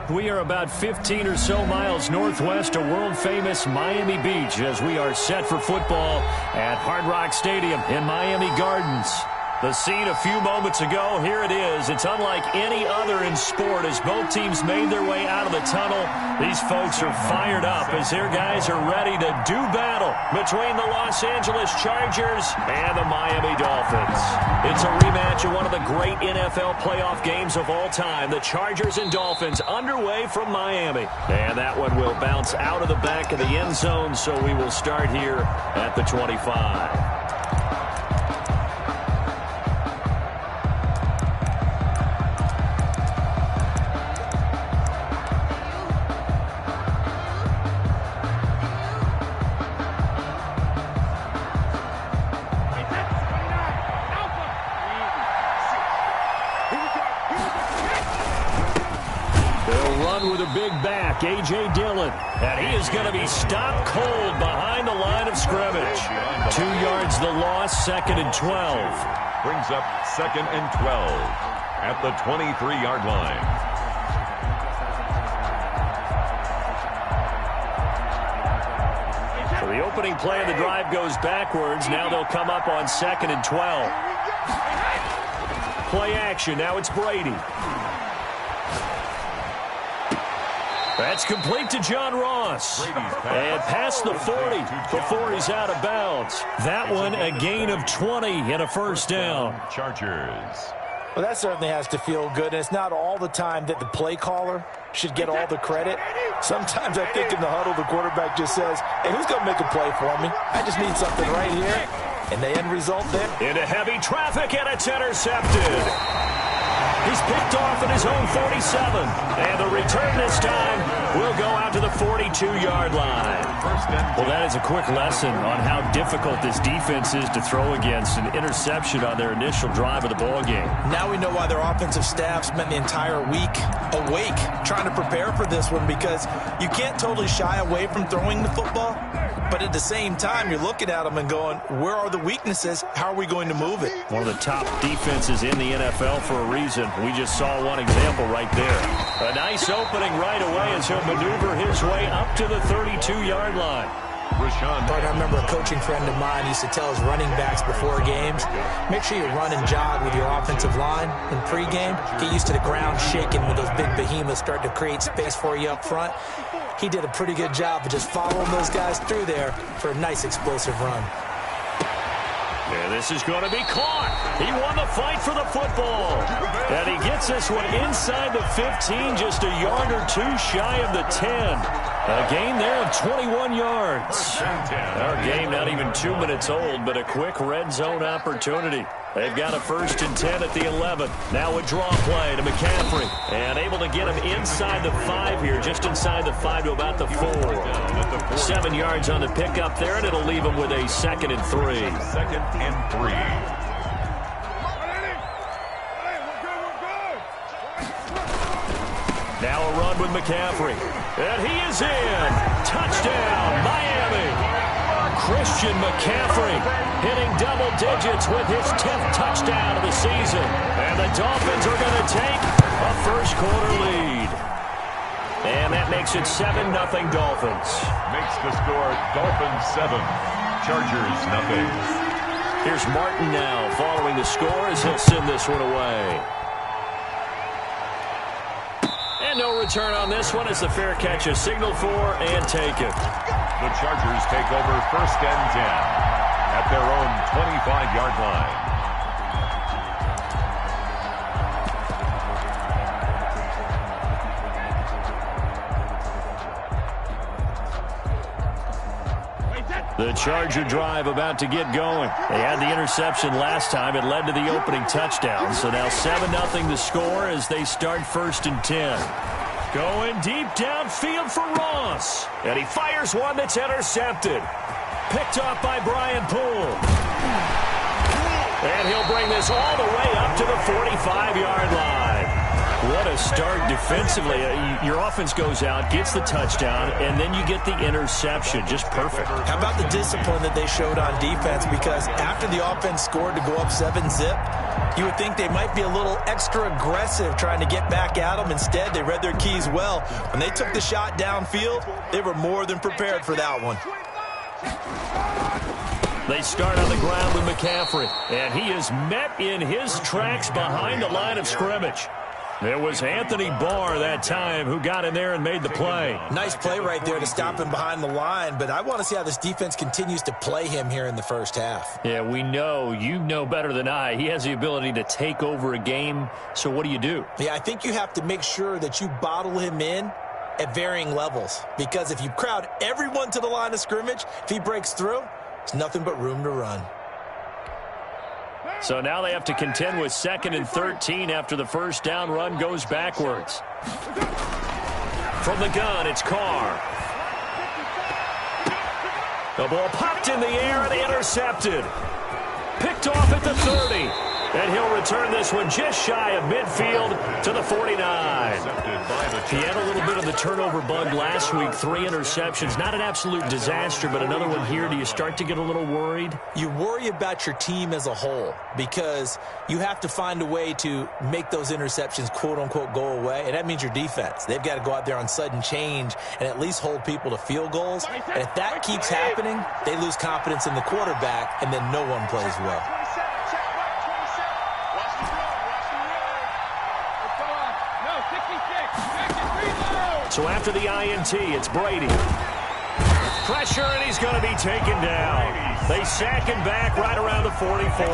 We are about 15 or so miles northwest of world-famous Miami Beach as we are set for football at Hard Rock Stadium in Miami Gardens. The scene a few moments ago, here it is. It's unlike any other in sport as both teams made their way out of the tunnel. These folks are fired up as their guys are ready to do battle between the Los Angeles Chargers and the Miami Dolphins. It's a rematch of one of the great NFL playoff games of all time. The Chargers and Dolphins underway from Miami. And that one will bounce out of the back of the end zone, so we will start here at the 25. With a big back, A.J. Dillon, and he is going to be stopped cold behind the line of scrimmage. 2 yards the loss, 2nd and 12. Brings up 2nd and 12 at the 23-yard line. So the opening play of the drive goes backwards. Now they'll come up on 2nd and 12. Play action. Now it's Brady. That's complete to John Ross. And past the 40 before he's out of bounds. That one a gain of 20 and a first down. Chargers. Well, that certainly has to feel good. And it's not all the time that the play caller should get all the credit. Sometimes I think in the huddle the quarterback just says, hey, who's going to make a play for me? I just need something right here. And the end result there. Into heavy traffic, and it's intercepted. He's picked off at his own 47. And the return this time will go out to the 42-yard line. Well, that is a quick lesson on how difficult this defense is to throw against. An interception on their initial drive of the ballgame. Now we know why their offensive staff spent the entire week awake trying to prepare for this one, because you can't totally shy away from throwing the football. But at the same time, you're looking at them and going, where are the weaknesses? How are we going to move it? One of the top defenses in the NFL for a reason. We just saw one example right there. A nice opening right away as he'll maneuver his way up to the 32-yard line. I remember a coaching friend of mine used to tell his running backs before games, make sure you run and jog with your offensive line in pregame. Get used to the ground shaking when those big behemoths start to create space for you up front. He did a pretty good job of just following those guys through there for a nice explosive run. Yeah, this is going to be caught. He won the fight for the football. And he gets this one inside the 15, just a yard or two shy of the 10. A gain there of 21 yards. Our game not even 2 minutes old, but a quick red zone opportunity. They've got a 1st and 10 at the 11. Now a draw play to McCaffrey. And able to get him inside the 5 here, just inside the 5 to about the 4. 7 yards on the pickup there, and it'll leave him with a 2nd and 3. 2nd and 3. Now a run with McCaffrey. And he is in. Touchdown, Miami. Christian McCaffrey hitting double digits with his 10th touchdown of the season. And the Dolphins are going to take a first-quarter lead. And that makes it 7-0 Dolphins. Makes the score Dolphins 7, Chargers 0. Here's Martin now following the score as he'll send this one away. And no return on this one as the fair catch is signaled for and taken. The Chargers take over 1st and 10 at their own 25-yard line. The Charger drive about to get going. They had the interception last time. It led to the opening touchdown. So now 7-0 the score as they start 1st and 10. Going deep downfield for Ross. And he fires one that's intercepted. Picked off by Brian Poole. And he'll bring this all the way up to the 45-yard line. What a start defensively. Your offense goes out, gets the touchdown, and then you get the interception. Just perfect. How about the discipline that they showed on defense? Because after the offense scored to go up 7-zip, You would think they might be a little extra aggressive trying to get back at them. Instead, they read their keys well. When they took the shot downfield, they were more than prepared for that one. They start on the ground with McCaffrey, and he is met in his tracks behind the line of scrimmage. It was Anthony Barr that time who got in there and made the play. Nice play right there to stop him behind the line, but I want to see how this defense continues to play him here in the first half. Yeah, we know. You know better than I. He has the ability to take over a game, so what do? Yeah, I think you have to make sure that you bottle him in at varying levels, because if you crowd everyone to the line of scrimmage, if he breaks through, there's nothing but room to run. So now they have to contend with 2nd and 13 after the first down run goes backwards. From the gun, it's Carr. The ball popped in the air and intercepted. Picked off at the 30. And he'll return this one just shy of midfield to the 49. He had a little bit of the turnover bug last week, 3 interceptions. Not an absolute disaster, but another one here. Do you start to get a little worried? You worry about your team as a whole because you have to find a way to make those interceptions, quote-unquote, go away, and that means your defense. They've got to go out there on sudden change and at least hold people to field goals. And if that keeps happening, they lose confidence in the quarterback, and then no one plays well. So after the INT, it's Brady. Pressure, and he's going to be taken down. They sack him back right around the 44.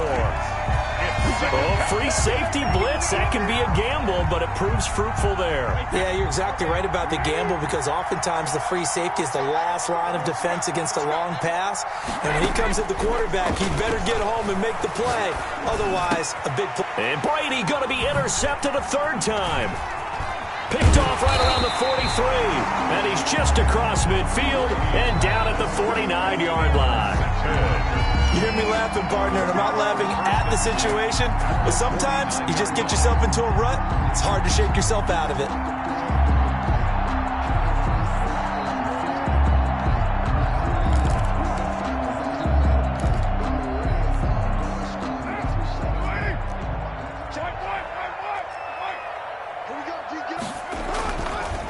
Oh, free safety blitz. That can be a gamble, but it proves fruitful there. Yeah, you're exactly right about the gamble because oftentimes the free safety is the last line of defense against a long pass. And when he comes at the quarterback, he better get home and make the play. Otherwise, a big play. And Brady going to be intercepted a 3rd time. Picked off right around the 43. And he's just across midfield and down at the 49-yard line. You hear me laughing, partner, and I'm not laughing at the situation, but sometimes you just get yourself into a rut. It's hard to shake yourself out of it.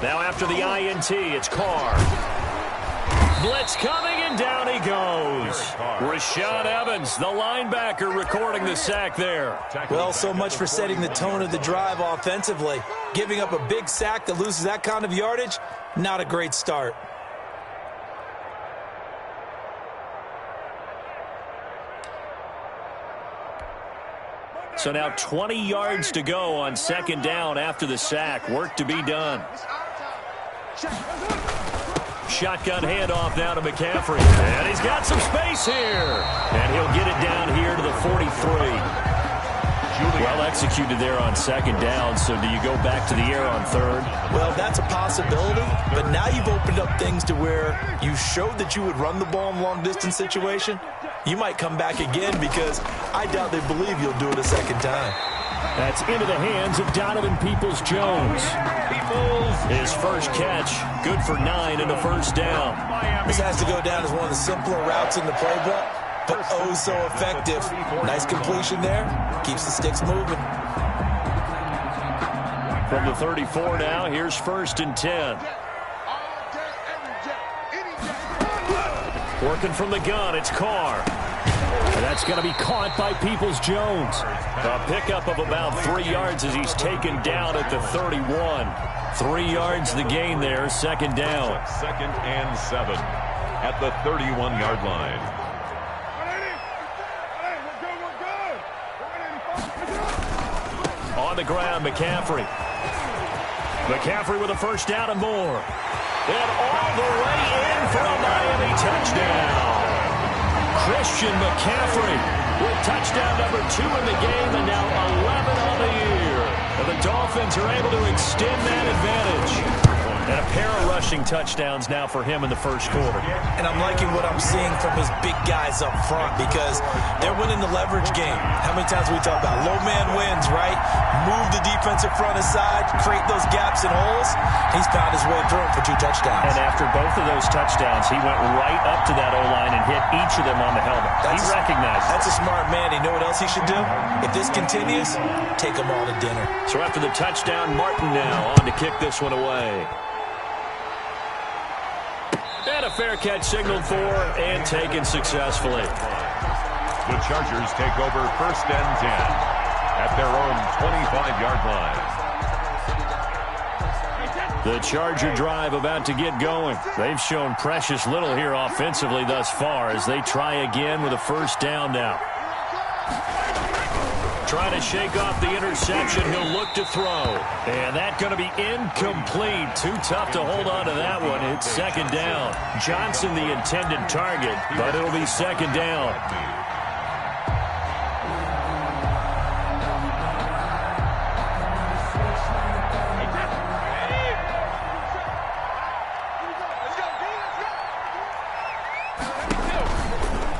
Now after the INT, it's Carr. Blitz coming, and down he goes. Rashaan Evans, the linebacker, recording the sack there. Well, so much for setting the tone of the drive offensively. Giving up a big sack that loses that kind of yardage, not a great start. So now 20 yards to go on 2nd down after the sack. Work to be done. Shotgun handoff now to McCaffrey. And he's got some space here. And he'll get it down here to the 43. Well executed there on 2nd down. So do you go back to the air on 3rd? Well, that's a possibility. But now you've opened up things to where you showed that you would run the ball in a long-distance situation. You might come back again because I doubt they believe you'll do it a 2nd time. That's into the hands of Donovan Peoples-Jones. His first catch, good for 9 and a 1st down. This has to go down as one of the simpler routes in the playbook, but oh so effective. Nice completion there. Keeps the sticks moving. From the 34 now, here's 1st and 10. Working from the gun, it's Carr. And that's going to be caught by Peoples-Jones. A pickup of about 3 yards as he's taken down at the 31. 3 yards the gain there, 2nd down. 2nd and 7 at the 31-yard line. On the ground, McCaffrey. McCaffrey with a 1st down and more. And all the way in for a Miami touchdown. Christian McCaffrey with touchdown number 2 in the game and now 11 on the year. And the Dolphins are able to extend that advantage. And a pair of rushing touchdowns now for him in the 1st quarter. And I'm liking what I'm seeing from his big guys up front because they're winning the leverage game. How how many times we talk about low man wins, right? Move the defensive front aside, create those gaps and holes. He's found his way through them for 2 touchdowns. And after both of those touchdowns, he went right up to that O-line and hit each of them on the helmet. He recognized it. That's a smart man. You know what else he should do? If this continues, take them all to dinner. So after the touchdown, Martin now on to kick this one away. And a fair catch signaled for and taken successfully. The Chargers take over 1st and 10 at their own 25-yard line. The Charger drive about to get going. They've shown precious little here offensively thus far as they try again with a 1st down now. Trying to shake off the interception. He'll look to throw. And that's going to be incomplete. Too tough to hold on to that one. It's 2nd down. Johnson the intended target, but it'll be 2nd down.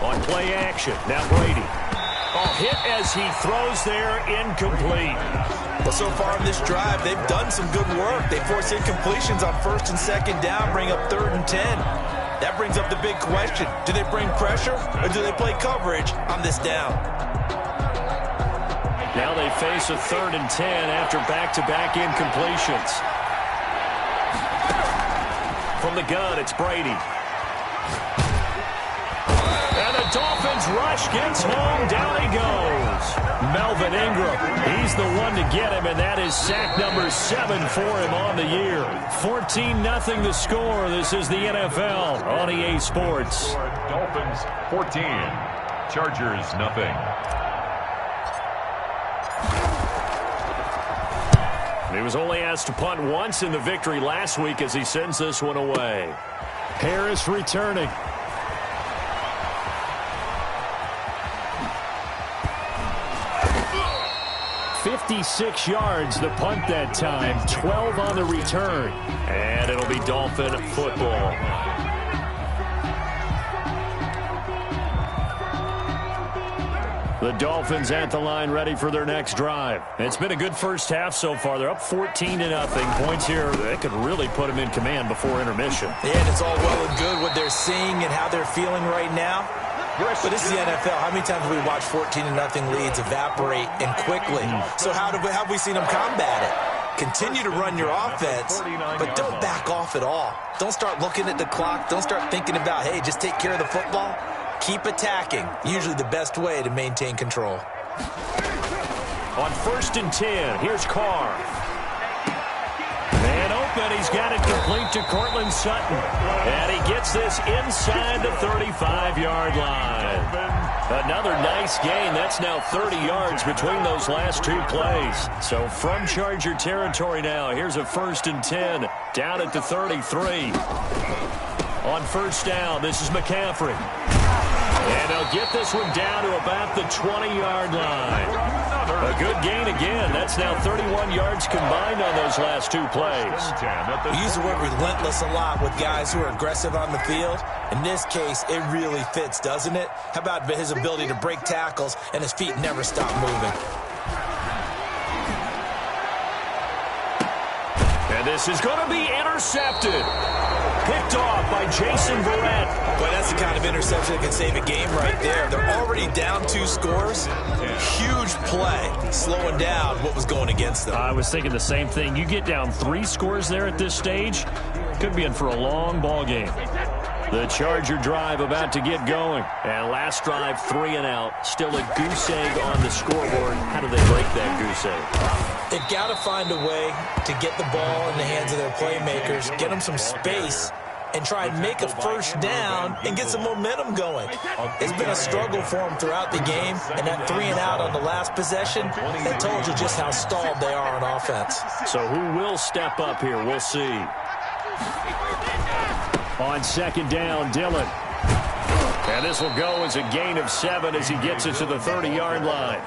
On play action, now Brady. Hit as he throws there, incomplete. Well, so far in this drive, they've done some good work. They force incompletions on 1st and 2nd down, bring up 3rd and 10. That brings up the big question. Do they bring pressure or do they play coverage on this down? Now they face a 3rd and 10 after back-to-back incompletions. From the gun, it's Brady. Dolphins rush, gets home, down he goes. Melvin Ingram, he's the one to get him, and that is sack number 7 for him on the year. 14-0 the score. This is the NFL on EA Sports. Dolphins 14, Chargers nothing. He was only asked to punt once in the victory last week as he sends this one away. Harris returning. 56 yards the punt that time, 12 on the return. And it'll be Dolphin football. The Dolphins at the line ready for their next drive. It's been a good first half so far. They're up 14-0. Points here that could really put them in command before intermission. Yeah, and it's all well and good what they're seeing and how they're feeling right now. But this is the NFL. How many times have we watched 14-0 leads evaporate and quickly? So how have we seen them combat it? Continue to run your offense, but don't back off at all. Don't start looking at the clock. Don't start thinking about, hey, just take care of the football. Keep attacking. Usually the best way to maintain control. On 1st and 10, here's Carr. And open, he's got it complete to Cortland Sutton. And he gets this inside the 35-yard line. Another nice gain. That's now 30 yards between those last 2 plays. So from Charger territory now, here's a 1st and 10 down at the 33. On 1st down, this is McCaffrey. And they'll get this one down to about the 20-yard line. A good gain again. That's now 31 yards combined on those last 2 plays. We use the word relentless a lot with guys who are aggressive on the field. In this case, it really fits, doesn't it? How about his ability to break tackles and his feet never stop moving? And this is going to be intercepted. Picked off by Jason Verrett. Boy, that's the kind of interception that can save a game right there. They're already down 2 scores. Huge play, slowing down what was going against them. I was thinking the same thing. You get down 3 scores there at this stage, could be in for a long ball game. The Charger drive about to get going. And last drive, 3 and out. Still a goose egg on the scoreboard. How do they break that goose egg? They've got to find a way to get the ball in the hands of their playmakers, get them some space, and try and make a 1st down and get some momentum going. It's been a struggle for them throughout the game, and that 3 and out on the last possession, that told you just how stalled they are on offense. So who will step up here? We'll see. On 2nd down, Dillon. And this will go as a gain of 7 as he gets it to the 30-yard line.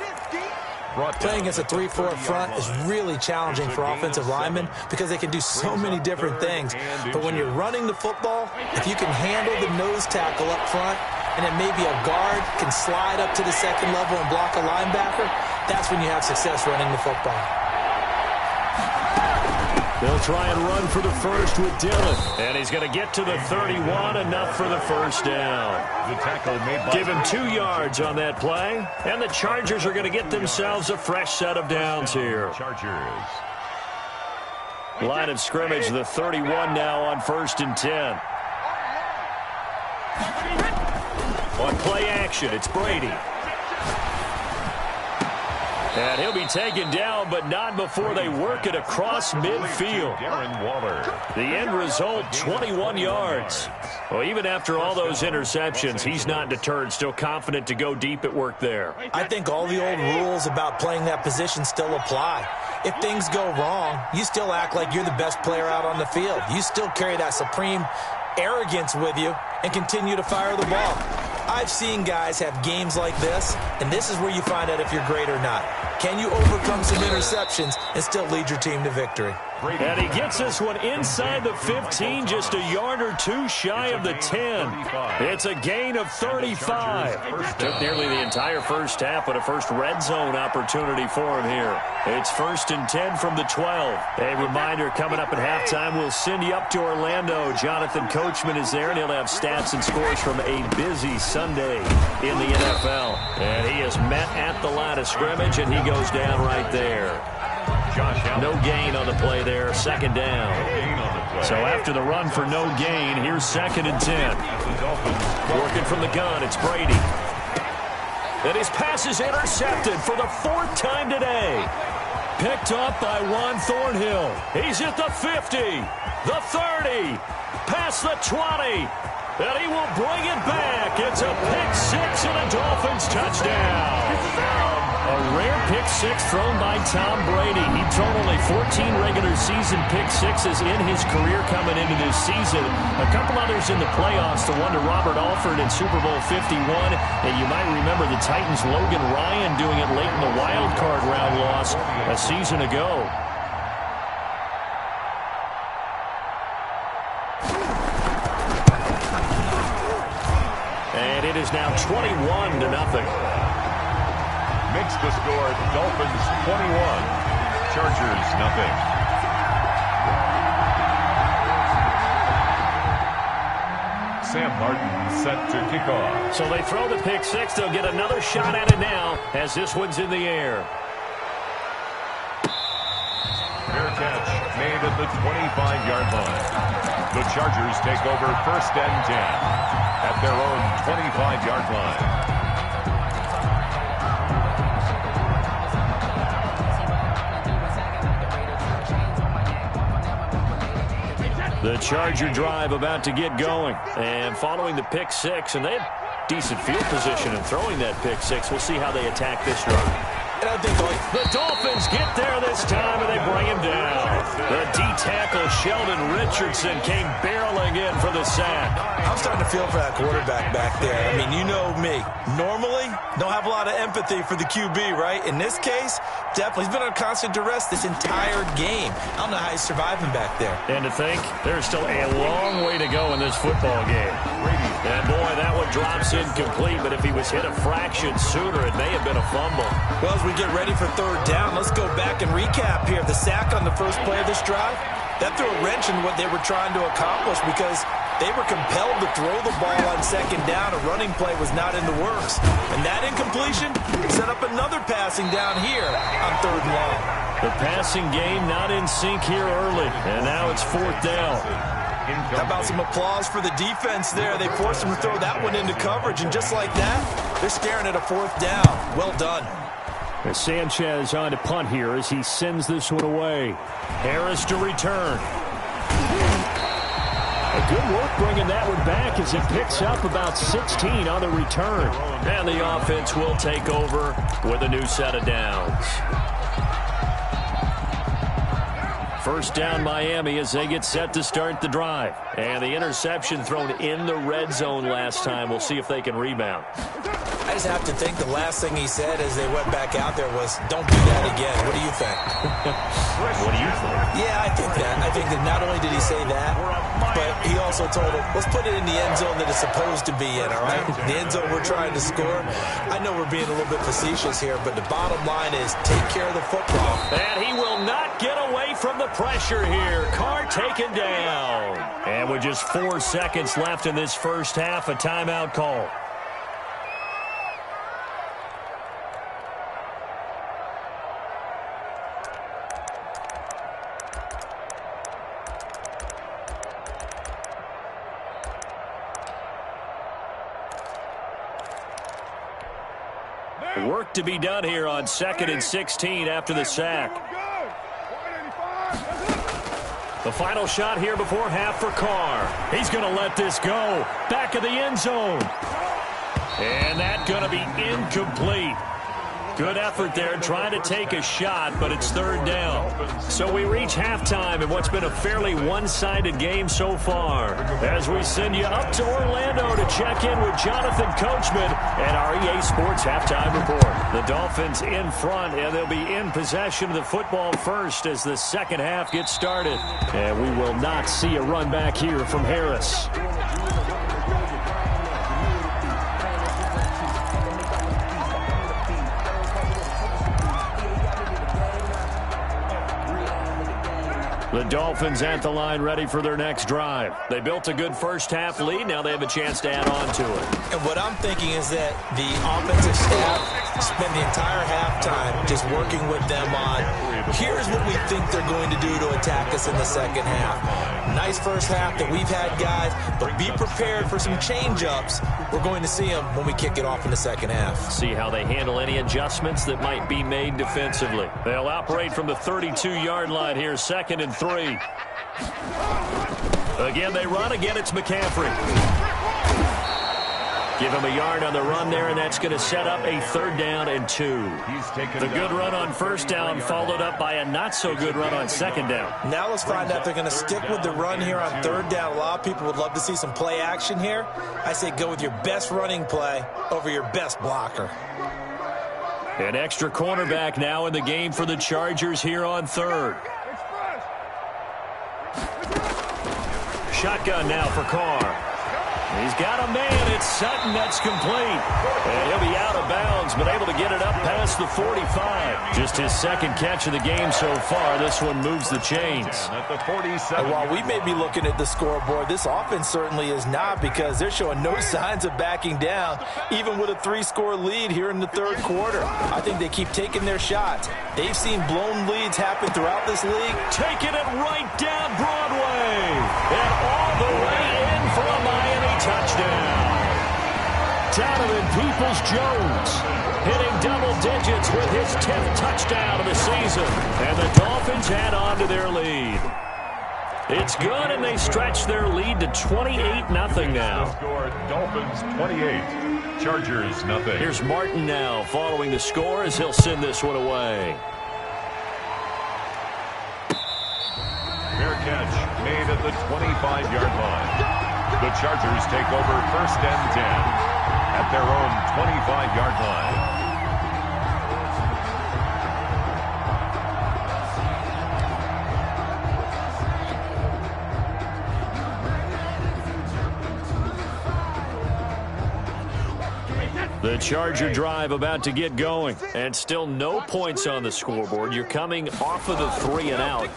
Playing against a 3-4 front is really challenging for offensive linemen because they can do so many different things. But when you're running the football, if you can handle the nose tackle up front, and then maybe a guard can slide up to the second level and block a linebacker, that's when you have success running the football. They'll try and run for the first with Dillon. And he's going to get to the 31, enough for the first down. The tackle made by Give him 2 yards on that play. And the Chargers are going to get themselves a fresh set of downs here. Chargers. Line of scrimmage, the 31 now on 1st and 10. On play action, it's Brady. And he'll be taken down, but not before they work it across midfield. The end result, 21 yards. Well, even after all those interceptions, he's not deterred, still confident to go deep at work there. I think all the old rules about playing that position still apply. If things go wrong, you still act like you're the best player out on the field. You still carry that supreme arrogance with you and continue to fire the ball. I've seen guys have games like this, and this is where you find out if you're great or not. Can you overcome some interceptions and still lead your team to victory? And he gets this one inside the 15, just a yard or 2 shy of the 10. It's a gain of 35. Took nearly the entire first half, but a first red zone opportunity for him here. It's 1st and 10 from the 12. A reminder, coming up at halftime, we'll send you up to Orlando. Jonathan Coachman is there, and he'll have stats and scores from a busy Sunday in the NFL. And he is met at the line of scrimmage, and he goes down right there. No gain on the play there, 2nd down. So after the run for no gain, here's 2nd and 10. Working from the gun, it's Brady. And his pass is intercepted for the 4th time today. Picked up by Juan Thornhill. He's at the 50, the 30, past the 20. And he will bring it back. It's a pick-6 and a Dolphins touchdown. A rare pick-6 thrown by Tom Brady. He'd thrown only 14 regular season pick-6s in his career coming into this season. A couple others in the playoffs, the one to Robert Alford in Super Bowl 51. And you might remember the Titans' Logan Ryan doing it late in the wild card round loss a season ago. And it is now 21-0. Makes the score, Dolphins 21, Chargers nothing. Sam Martin set to kick off. So they throw the pick-6. They'll get another shot at it now as this one's in the air. Fair catch made at the 25-yard line. The Chargers take over 1st and 10 at their own 25-yard line. The Charger drive about to get going. And following the pick-6, and they had decent field position in throwing that pick-6. We'll see how they attack this drive. And I think the Dolphins get there this time, and they bring him down. The D-tackle, Sheldon Richardson, came barreling in for the sack. I'm starting to feel for that quarterback back there. I mean, you know me. Normally, don't have a lot of empathy for the QB, right? In this case, definitely. He's been under constant duress this entire game. I don't know how he's surviving back there. And to think, there's still a long way to go in this football game. And boy, that one drops incomplete, but if he was hit a fraction sooner, it may have been a fumble. Well, as we get ready for 3rd down, let's go back and recap here. The sack on the first play of this drive, that threw a wrench in what they were trying to accomplish because they were compelled to throw the ball on 2nd down. A running play was not in the works. And that incompletion set up another passing down here on 3rd and long. The passing game not in sync here early, and now it's 4th down. How about some applause for the defense there? They forced him to throw that one into coverage, and just like that, they're staring at a 4th down. Well done. As Sanchez on to punt here as he sends this one away. Harris to return. A good work bringing that one back as it picks up about 16 on the return. And the offense will take over with a new set of downs. 1st down Miami as they get set to start the drive. And the interception thrown in the red zone last time. We'll see if they can rebound. I just have to think the last thing he said as they went back out there was, don't do that again. What do you think? What do you think? Yeah, I think that. I think that not only did he say that, but he also told him, let's put it in the end zone that it's supposed to be in, all right? The end zone we're trying to score. I know we're being a little bit facetious here, but the bottom line is take care of the football. And he will not get away from the pressure here. Carr taken down. And with just 4 seconds left in this first half, a timeout call. Work to be done here on 2nd and 16 after the sack. The final shot here before half for Carr. He's going to let this go. Back of the end zone. And that's going to be incomplete. Good effort there trying to take a shot, but it's 3rd down. So we reach halftime in what's been a fairly one-sided game so far. As we send you up to Orlando to check in with Jonathan Coachman and our EA Sports Halftime Report. The Dolphins in front, and they'll be in possession of the football first as the second half gets started. And we will not see a run back here from Harris. The Dolphins at the line ready for their next drive. They built a good first half lead. Now they have a chance to add on to it. And what I'm thinking is that the offensive staff spend the entire halftime just working with them on, here's what we think they're going to do to attack us in the second half. Nice first half that we've had, guys, but be prepared for some change-ups. We're going to see them when we kick it off in the second half. See how they handle any adjustments that might be made defensively. They'll operate from the 32-yard line here, 2nd and 3. Again, they run. Again, it's McCaffrey. Give him a yard on the run there, and that's going to set up a 3rd down and 2. The good run on 1st down followed up by a not-so-good run on 2nd down. Now let's find out if they're going to stick with the run here on 3rd down. A lot of people would love to see some play action here. I say go with your best running play over your best blocker. An extra cornerback now in the game for the Chargers here on 3rd. Shotgun now for Carr. He's got a man. It's Sutton. That's complete. And he'll be out of bounds, but able to get it up past the 45. Just his 2nd catch of the game so far. This one moves the chains. And while we may be looking at the scoreboard, this offense certainly is not, because they're showing no signs of backing down, even with a 3-score lead here in the 3rd quarter. I think they keep taking their shots. They've seen blown leads happen throughout this league. Taking it right down Broadway. And all the way in for a Miami touchdown. Donovan Peoples-Jones hitting double digits with his 10th touchdown of the season. And the Dolphins add on to their lead. It's good, and they stretch their lead to 28-0 now. Dolphins 28, Chargers nothing. Here's Martin now following the score as he'll send this one away. Fair catch made at the 25-yard line. The Chargers take over 1st and 10 at their own 25-yard line. The Charger drive about to get going, and still no points on the scoreboard. You're coming off of the 3 and out.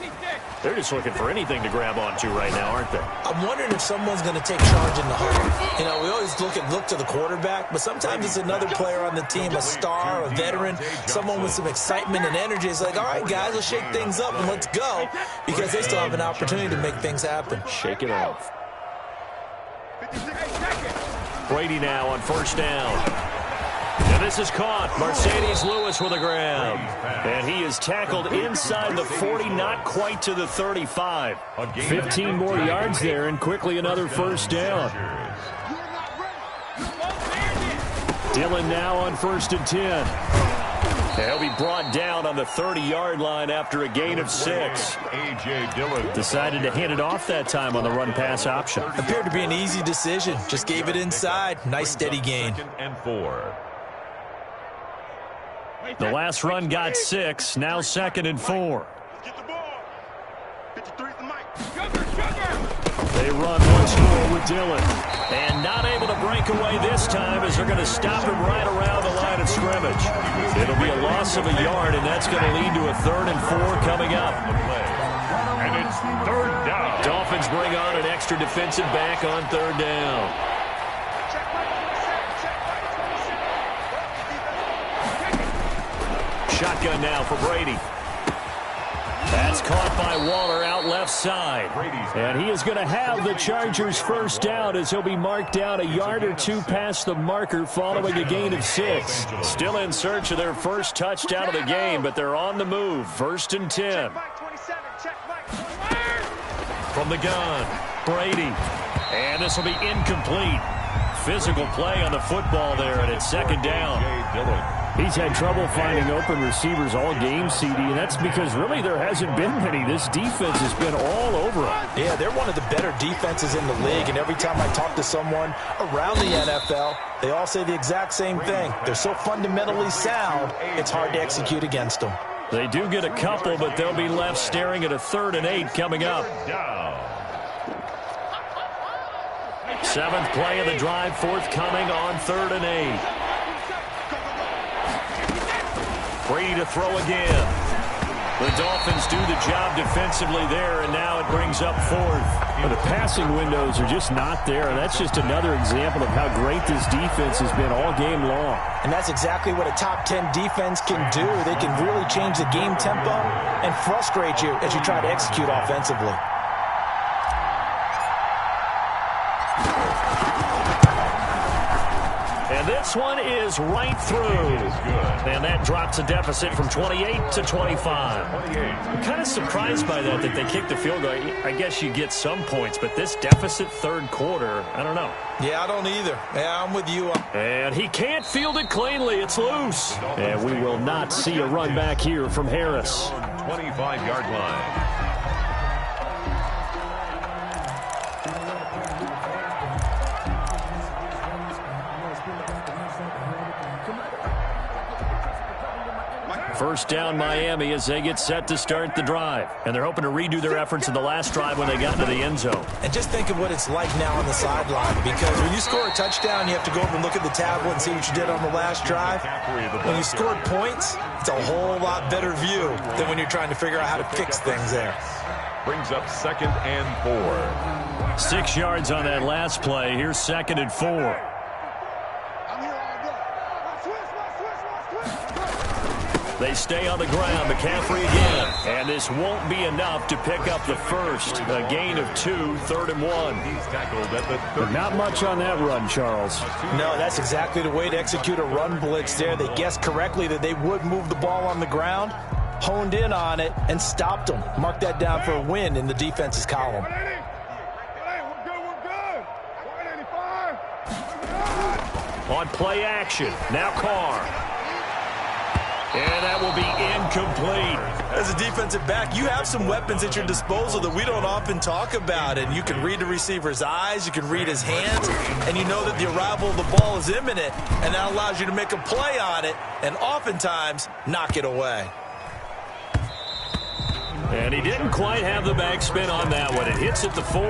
They're just looking for anything to grab onto right now, aren't they? I'm wondering if someone's going to take charge in the huddle. You know, we always look to the quarterback, but sometimes it's another player on the team, a star, a veteran, someone with some excitement and energy. It's like, all right, guys, let's shake things up and let's go, because they still have an opportunity to make things happen. Shake it off. Brady now on 1st down. And this is caught. Mercedes Lewis with a grab. And he is tackled inside the 40, not quite to the 35. 15 more yards there, and quickly another 1st down. Dillon now on 1st and 10. He'll be brought down on the 30-yard line after a gain of 6. A.J. Dillon decided to hand it off that time on the run-pass option. Appeared to be an easy decision. Just gave it inside. Nice steady gain. 2nd and 4. The last run got 6. Now 2nd and 4. They run once more with Dillon. And not able to break away this time as they're going to stop him right around the line of scrimmage. It'll be a loss of a yard, and that's going to lead to a 3rd and 4 coming up. And it's 3rd down. Dolphins bring on an extra defensive back on 3rd down. Shotgun now for Brady. That's caught by Waller out left side. And he is going to have the Chargers' 1st down as he'll be marked down a yard or 2 past the marker following a gain of 6. Still in search of their first touchdown of the game, but they're on the move. 1st and 10. From the gun, Brady. And this will be incomplete. Physical play on the football there, and it's 2nd down. He's had trouble finding open receivers all game, CD, and that's because really there hasn't been many. This defense has been all over him. Yeah, they're one of the better defenses in the league, and every time I talk to someone around the NFL, they all say the exact same thing. They're so fundamentally sound, it's hard to execute against them. They do get a couple, but they'll be left staring at a 3rd and 8 coming up. 7th play of the drive, forthcoming on 3rd and 8. Brady to throw again. The Dolphins do the job defensively there, and now it brings up 4th. Well, the passing windows are just not there, and that's just another example of how great this defense has been all game long. And that's exactly what a top 10 defense can do. They can really change the game tempo and frustrate you as you try to execute offensively. And this one is right through. And that drops a deficit from 28 to 25. I'm kind of surprised by that they kicked the field goal. I guess you get some points, but this deficit 3rd quarter, I don't know. Yeah, I don't either. Yeah, I'm with you. And he can't field it cleanly. It's loose. And we will not see a run back here from Harris. 25-yard line. First down Miami as they get set to start the drive. And they're hoping to redo their efforts in the last drive when they got into the end zone. And just think of what it's like now on the sideline, because when you score a touchdown, you have to go over and look at the tablet and see what you did on the last drive. When you scored points, it's a whole lot better view than when you're trying to figure out how to fix things there. Brings up 2nd and 4. 6 yards on that last play. Here's 2nd and 4. They stay on the ground. McCaffrey again. And this won't be enough to pick up the first. A gain of 2, 3rd and 1. He's tackled at the 30. Not much on that run, Charles. No, that's exactly the way to execute a run blitz there. They guessed correctly that they would move the ball on the ground, honed in on it, and stopped them. Mark that down for a win in the defense's column. On play action. Now Carr. And that will be incomplete. As a defensive back, you have some weapons at your disposal that we don't often talk about. And you can read the receiver's eyes, you can read his hands, and you know that the arrival of the ball is imminent. And that allows you to make a play on it and oftentimes knock it away. And he didn't quite have the backspin on that one. It hits at the 4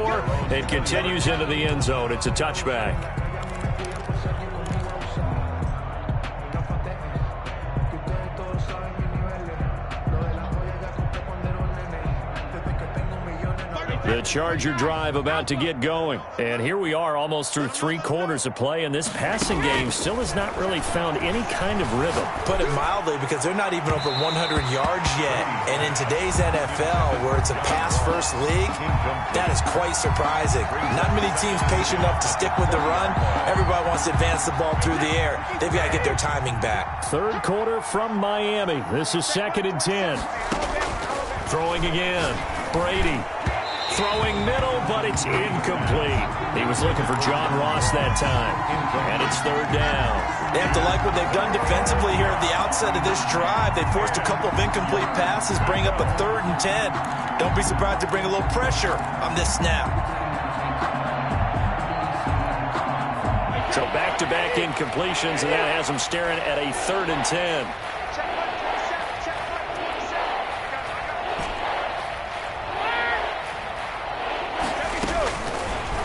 and continues into the end zone. It's a touchback. The Charger drive about to get going. And here we are almost through 3 quarters of play, and this passing game still has not really found any kind of rhythm. Put it mildly, because they're not even over 100 yards yet. And in today's NFL, where it's a pass-first league, that is quite surprising. Not many teams patient enough to stick with the run. Everybody wants to advance the ball through the air. They've got to get their timing back. 3rd quarter from Miami. This is 2nd and 10. Throwing again. Brady. Throwing middle, but it's incomplete. He was looking for John Ross that time. And it's 3rd down. They have to like what they've done defensively here at the outset of this drive. They forced a couple of incomplete passes, bring up a 3rd and 10. Don't be surprised to bring a little pressure on this snap. So back-to-back incompletions, and that has them staring at a 3rd and 10.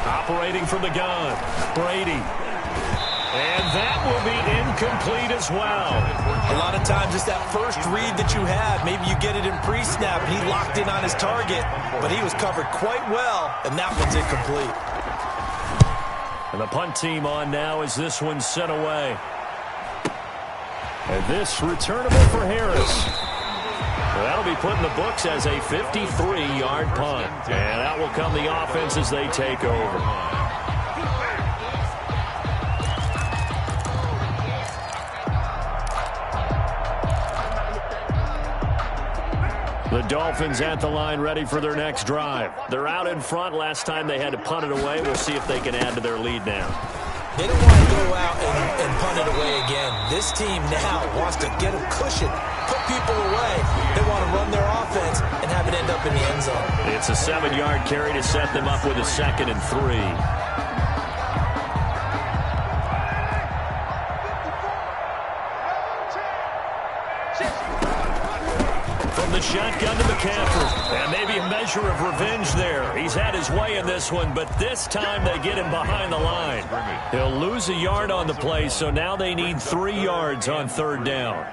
Operating from the gun, Brady. And that will be incomplete as well. A lot of times it's that first read that you have. Maybe you get it in pre-snap. He locked in on his target, but he was covered quite well, and that one's incomplete. And the punt team on now as this one's sent away. And this returnable for Harris. That'll be put in the books as a 53-yard punt. And out will come the offense as they take over. The Dolphins at the line ready for their next drive. They're out in front. Last time they had to punt it away. We'll see if they can add to their lead now. They don't want to go out and punt it away again. This team now wants to get a cushion, put people away. They want to run their offense and have it end up in the end zone. It's a 7-yard carry to set them up with a 2nd and 3. The shotgun to McCaffrey. And maybe a measure of revenge there. He's had his way in this one, but this time they get him behind the line. He'll lose a yard on the play, so now they need 3 yards on 3rd down.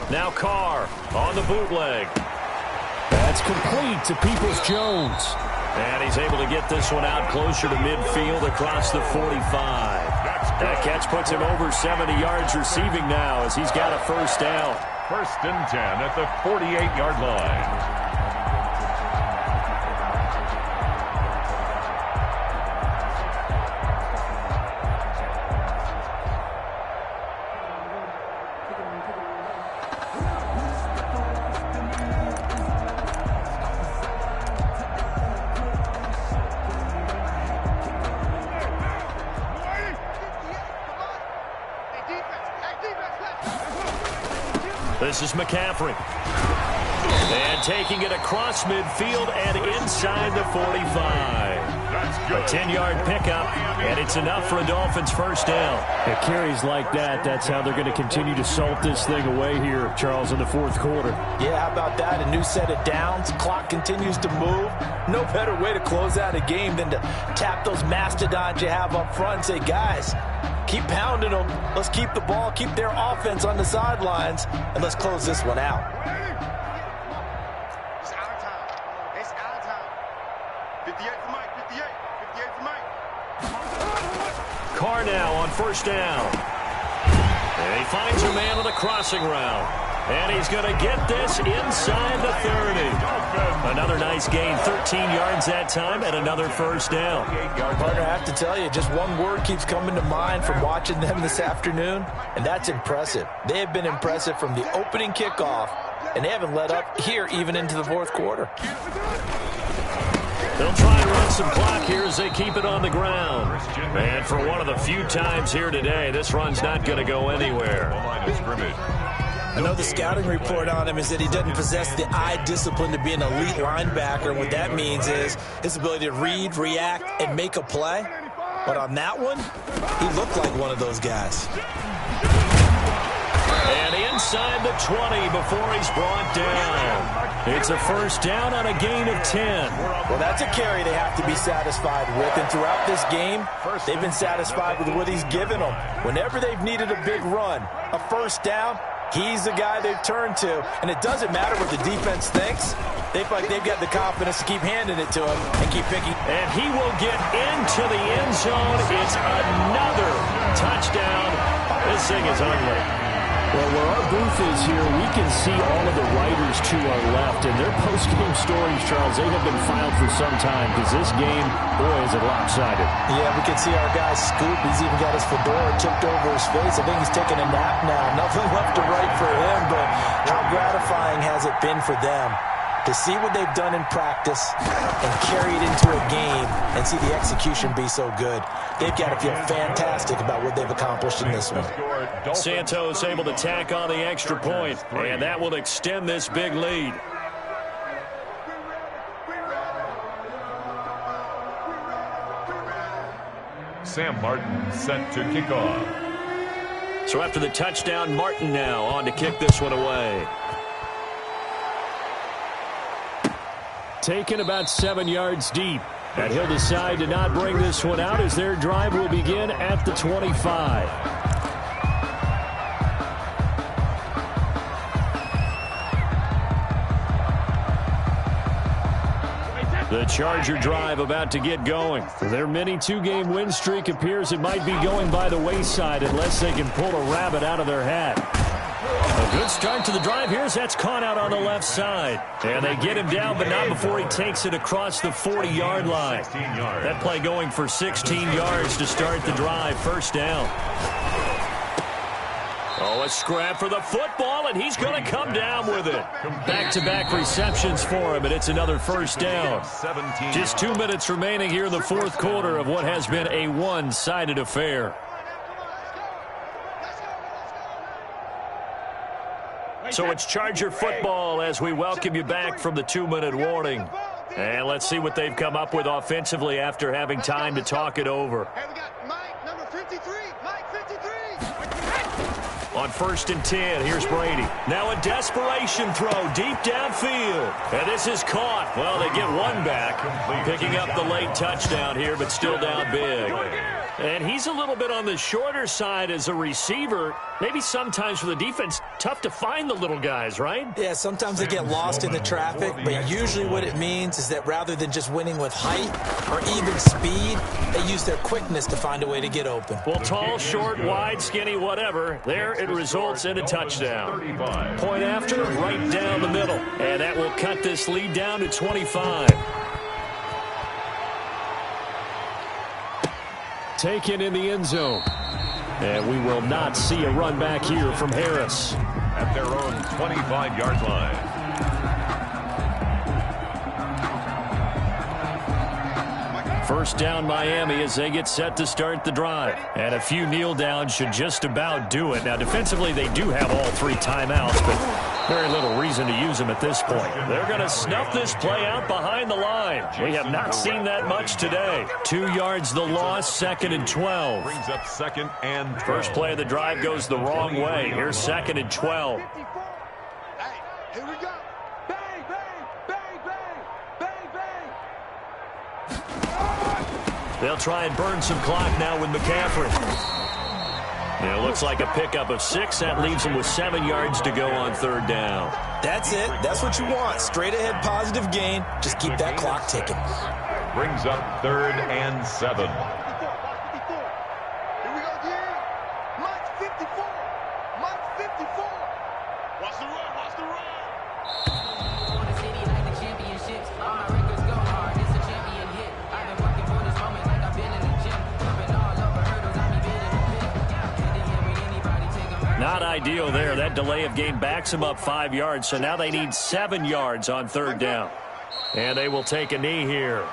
Now Carr on the bootleg. That's complete to Peoples-Jones. And he's able to get this one out closer to midfield across the 45. That catch puts him over 70 yards receiving now as he's got a 1st down. 1st and 10 at the 48-yard line. This is McCaffrey. And taking it across midfield and inside the 45. A 10-yard pickup, and it's enough for a Dolphins 1st down. At carries like that, that's how they're going to continue to salt this thing away here, Charles, in the 4th quarter. Yeah, how about that? A new set of downs. Clock continues to move. No better way to close out a game than to tap those mastodons you have up front and say, guys, keep pounding them. Let's keep the ball, keep their offense on the sidelines, and let's close this one out. It's out of time. It's out of time. 58 for Mike. 58 for Mike. Carr now on 1st down. And he finds a man on the crossing route. And he's going to get this inside the 30. Another nice gain, 13 yards that time, and another 1st down. Partner, I have to tell you, just one word keeps coming to mind from watching them this afternoon, and that's impressive. They have been impressive from the opening kickoff, and they haven't let up here even into the 4th quarter. They'll try and run some clock here as they keep it on the ground. And for one of the few times here today, this run's not going to go anywhere. I know the scouting report on him is that he doesn't possess the eye discipline to be an elite linebacker. And what that means is his ability to read, react, and make a play. But on that one, he looked like one of those guys. And inside the 20 before he's brought down. It's a 1st down on a gain of 10. Well, that's a carry they have to be satisfied with. And throughout this game, they've been satisfied with what he's given them. Whenever they've needed a big run, a 1st down, he's the guy they've turned to. And it doesn't matter what the defense thinks. They feel like they've got the confidence to keep handing it to him and keep picking. And he will get into the end zone. It's another touchdown. This thing is ugly. Well, where our booth is here, we can see all of the writers to our left, and their post-game stories, Charles, they have been filed for some time because this game, boy, is it lopsided. Yeah, we can see our guy Scoop. He's even got his fedora tipped over his face. I think he's taking a nap now. Nothing left to write for him, but how gratifying has it been for them to see what they've done in practice and carry it into a game and see the execution be so good. They've got to feel fantastic about what they've accomplished in this one. Santos able to tack on the extra point, and that will extend this big lead. Sam Martin set to kick off. So after the touchdown, Martin now on to kick this one away. Taken about 7 yards deep. And he'll decide to not bring this one out as their drive will begin at the 25. The Charger drive about to get going. Their mini two-game win streak appears it might be going by the wayside unless they can pull a rabbit out of their hat. A good start to the drive here as that's caught out on the left side. And they get him down, but not before he takes it across the 40-yard line. That play going for 16 yards to start the drive. First down. Oh, a scrap for the football, and he's going to come down with it. Back-to-back receptions for him, and it's another first down. Just 2 minutes remaining here in the fourth quarter of what has been a one-sided affair. So it's Charger football as we welcome you back from the 2-minute warning. And let's see what they've come up with offensively after having time to talk it over. Hey, we got Mike, number 53. Mike, 53. On 1st and 10, here's Brady. Now a desperation throw deep downfield. And this is caught. Well, they get one back, picking up the late touchdown here, but still down big. And he's a little bit on the shorter side as a receiver. Maybe sometimes for the defense, tough to find the little guys, right? Yeah, sometimes they get lost in the traffic, but usually what it means is that rather than just winning with height or even speed, they use their quickness to find a way to get open. Well, tall, short, wide, skinny, whatever, there it results in a touchdown. Point after, right down the middle. And that will cut this lead down to 25. Taken in the end zone. And we will not see a run back here from Harris. At their own 25-yard line. First down Miami as they get set to start the drive. And a few kneel downs should just about do it. Now defensively they do have all 3 timeouts, but very little reason to use them at this point. They're going to snuff this play out behind the line. We have not seen that much today. 2 yards the loss, 2nd and 12. Brings up 2nd and 12. First play of the drive goes the wrong way. Here's 2nd and 12. Hey, here we go. Bang, bang, bang, bang, bang, bang. They'll try and burn some clock now with McCaffrey. It looks like a pickup of 6. That leaves them with 7 yards to go on 3rd down. That's it. That's what you want. Straight ahead positive gain. Just keep that clock ticking. Brings up 3rd and 7. Here we go again. Mike, 54. Mike, 54. Watch the run, watch the run. Not ideal there. That delay of game backs them up 5 yards, so now they need 7 yards on 3rd down. And they will take a knee here.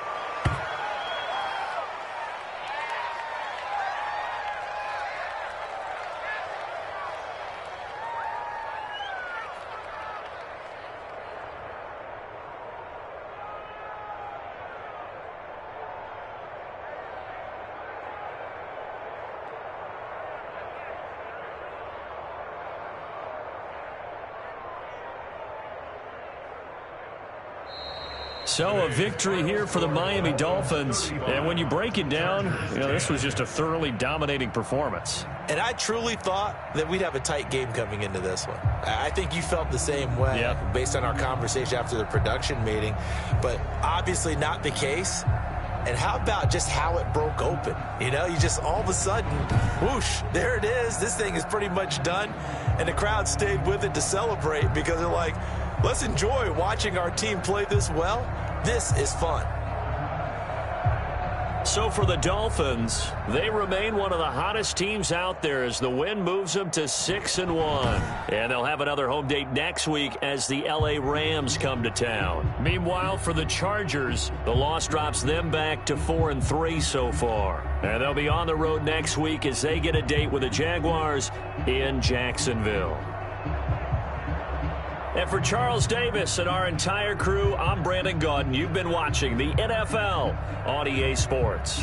So a victory here for the Miami Dolphins. And when you break it down, this was just a thoroughly dominating performance. And I truly thought that we'd have a tight game coming into this one. I think you felt the same way based on our conversation after the production meeting. But obviously not the case. And how about just how it broke open? You just all of a sudden, whoosh, there it is. This thing is pretty much done. And the crowd stayed with it to celebrate because they're like, let's enjoy watching our team play this well. This is fun. So for the Dolphins, they remain one of the hottest teams out there as the win moves them to 6-1. And they'll have another home date next week as the LA Rams come to town. Meanwhile, for the Chargers, the loss drops them back to 4-3 so far. And they'll be on the road next week as they get a date with the Jaguars in Jacksonville. And for Charles Davis and our entire crew, I'm Brandon Gaudin. You've been watching the NFL on EA Sports.